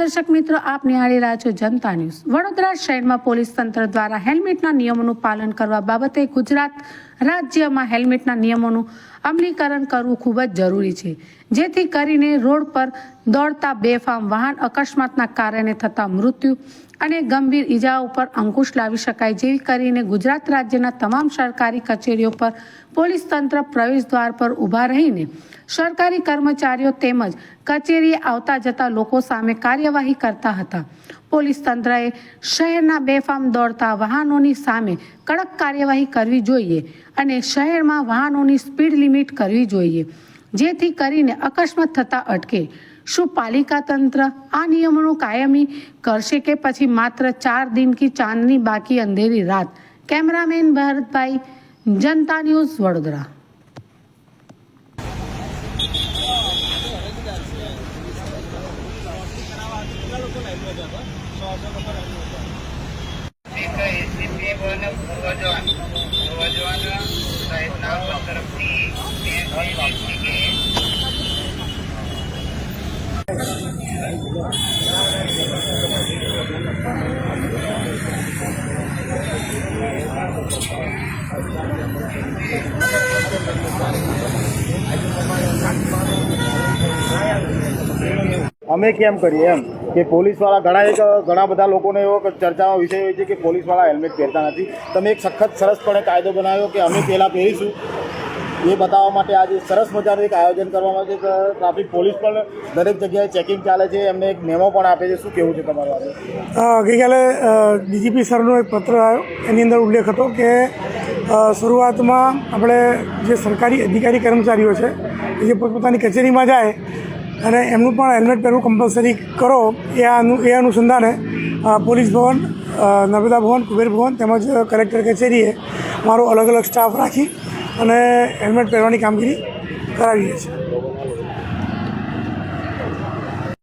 દર્શક મિત્રો, આપ નિહાળી રહ્યા છો જનતા ન્યૂઝ। વડોદરા શહેરમાં પોલીસ તંત્ર દ્વારા હેલ્મેટના નિયમોનું પાલન કરવા બાબતે ગુજરાત રાજ્યમાં હેલ્મેટના નિયમોનું અમલીકરણ કરવું ખૂબ જ જરૂરી છે, જેથી કરીને રોડ પર દોડતા બેફામ વાહન અકસ્માતના કારણે થતા મૃત્યુ અને ગંભીર ઇજાઓ પર અંકુશ લાવી શકાય। જેવી કરીને ગુજરાત રાજ્યના તમામ સરકારી કચેરીઓ પર પોલીસ તંત્ર પ્રવેશ દ્વાર પર ઊભા રહીને સરકારી કર્મચારીઓ તેમજ કચેરીએ આવતા જતા લોકો સામે કાર્યવાહી કરતા હતા। પોલીસ તંત્રએ શહેરના બેફામ દોડતા વાહનોની સામે કડક કાર્યવાહી કરવી જોઈએ અને શહેરમાં વાહનોની સ્પીડ લિમિટ કરવી જોઈએ, જેથી કરીને અકસ્માત થતા અટકે। શું પાલિકા તંત્ર આ નિયમોનું કાયમી કરશે કે પછી માત્ર 4 दिन की चांदनी बाकी अंधेरी रात? कैमरामैन भरतभाई, जनता न्यूज़, वडोदरा। અમે કેમ કરીએ એમ કે પોલીસવાળા ઘણા બધા લોકોને એવો ચર્ચાનો વિષય હોય છે કે પોલીસવાળા હેલ્મેટ પહેરતા નથી। તમે એક સખત સરસપણે કાયદો બનાવ્યો કે અમે પહેલાં પહેરીશું, એ બતાવવા માટે આજે સરસ મજાનું એક આયોજન કરવામાં આવે છે। ટ્રાફિક પોલીસ પણ દરેક જગ્યાએ ચેકિંગ ચાલે છે, એમને એક મેમો પણ આપે છે। શું કહેવું છે તમારું આજે? ગઈકાલે ડીજીપી સરનો એક પત્ર આવ્યો, એની અંદર ઉલ્લેખ હતો કે શરૂઆતમાં આપણે જે સરકારી અધિકારી કર્મચારીઓ છે જે પોતપોતાની કચેરીમાં જાય અને એમનું પણ હેલ્મેટ પહેરવું કમ્પલસરી કરો, એ અનુસંધાને પોલીસ ભવન, નર્મદા ભવન, કુબેર ભવન તેમજ કલેક્ટર કચેરીએ મારો અલગ અલગ સ્ટાફ રાખી અને હેલ્મેટ પહેરવાની કામગીરી કરાવીએ છીએ।